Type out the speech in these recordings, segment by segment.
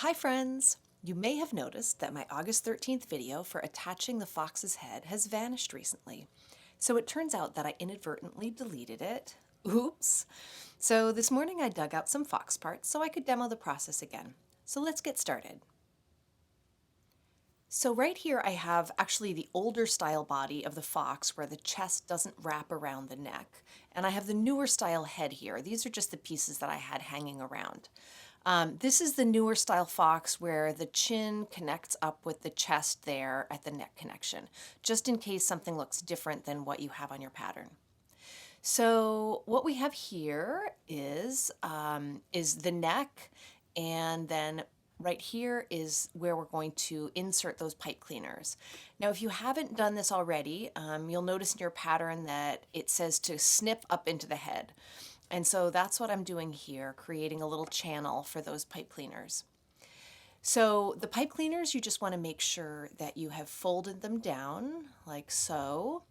Hi friends! You may have noticed that my August 13th video for attaching the fox's head has vanished recently. So it turns out that I inadvertently deleted it. Oops! So this morning I dug out some fox parts so I could demo the process again. So let's get started. So right here I have actually the older style body of the fox where the chest doesn't wrap around the neck. And I have the newer style head here. These are just the pieces that I had hanging around. This is the newer style fox where the chin connects up with the chest there at the neck connection, just in case something looks different than what you have on your pattern. So what we have here is the neck, and then right here is where we're going to insert those pipe cleaners. Now, if you haven't done this already, you'll notice in your pattern that it says to snip up into the head. And so that's what I'm doing here, creating a little channel for those pipe cleaners. So the pipe cleaners, you just want to make sure that you have folded them down like so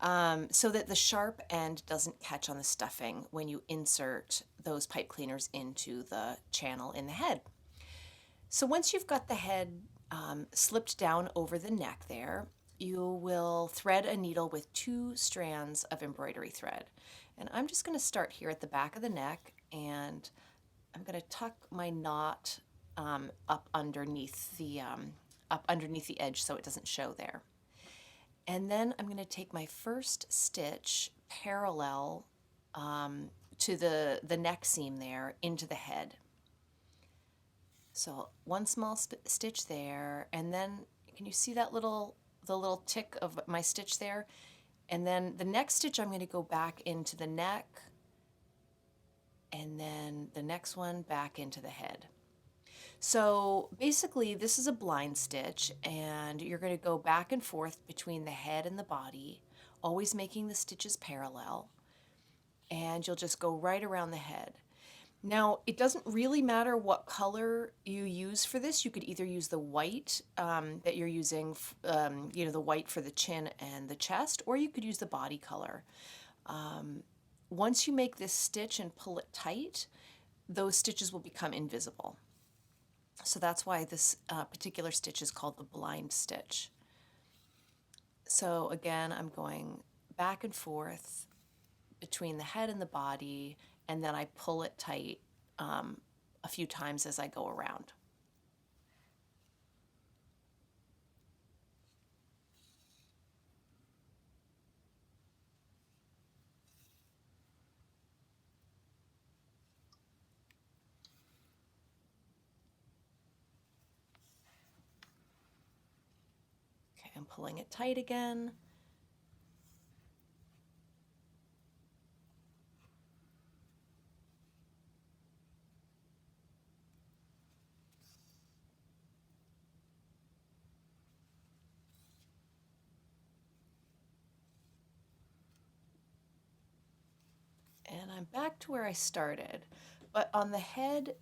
that the sharp end doesn't catch on the stuffing when you insert those pipe cleaners into the channel in the head. So once you've got the head slipped down over the neck there, you will thread a needle with 2 strands of embroidery thread. And I'm just going to start here at the back of the neck, and I'm going to tuck my knot up underneath the edge so it doesn't show there. And then I'm going to take my first stitch parallel to the neck seam there into the head. So one small stitch there, and then can you see that the little tick of my stitch there? And then the next stitch I'm going to go back into the neck, and then the next one back into the head. So basically this is a blind stitch, and you're going to go back and forth between the head and the body, always making the stitches parallel, and you'll just go right around the head. Now, it doesn't really matter what color you use for this. You could either use the white that you're using, the white for the chin and the chest, or you could use the body color. Once you make this stitch and pull it tight, those stitches will become invisible. So that's why this particular stitch is called the blind stitch. So again, I'm going back and forth between the head and the body, and then I pull it tight a few times as I go around. Okay, I'm pulling it tight again. And I'm back to where I started. But on the head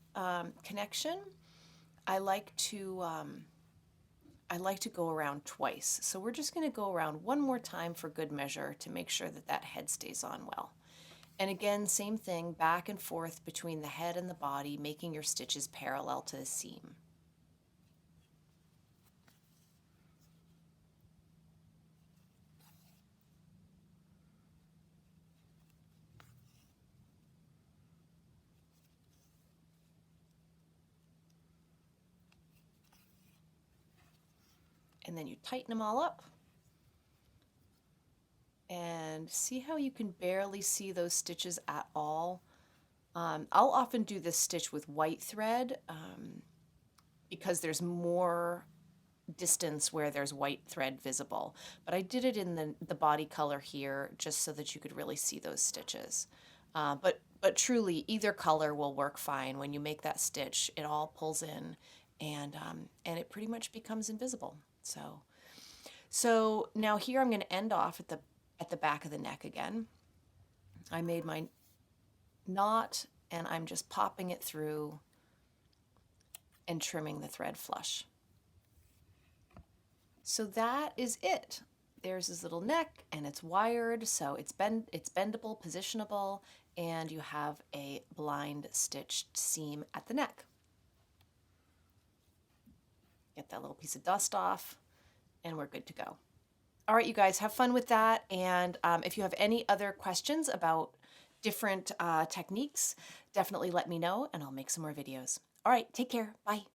connection, I like to go around twice. So we're just going to go around one more time for good measure to make sure that that head stays on well. And again, same thing, back and forth between the head and the body, making your stitches parallel to the seam. And then you tighten them all up. And see how you can barely see those stitches at all? I'll often do this stitch with white thread because there's more distance where there's white thread visible. But I did it in the body color here just so that you could really see those stitches. But truly, either color will work fine. When you make that stitch, it all pulls in, and it pretty much becomes invisible. So now here I'm going to end off at the back of the neck again. I made my knot, and I'm just popping it through and trimming the thread flush. So that is it. There's this little neck, and it's wired, so it's bendable, positionable, and you have a blind stitched seam at the neck. Get that little piece of dust off, and we're good to go. All right, you guys, have fun with that. And if you have any other questions about different techniques, definitely let me know and I'll make some more videos. All right, take care. Bye.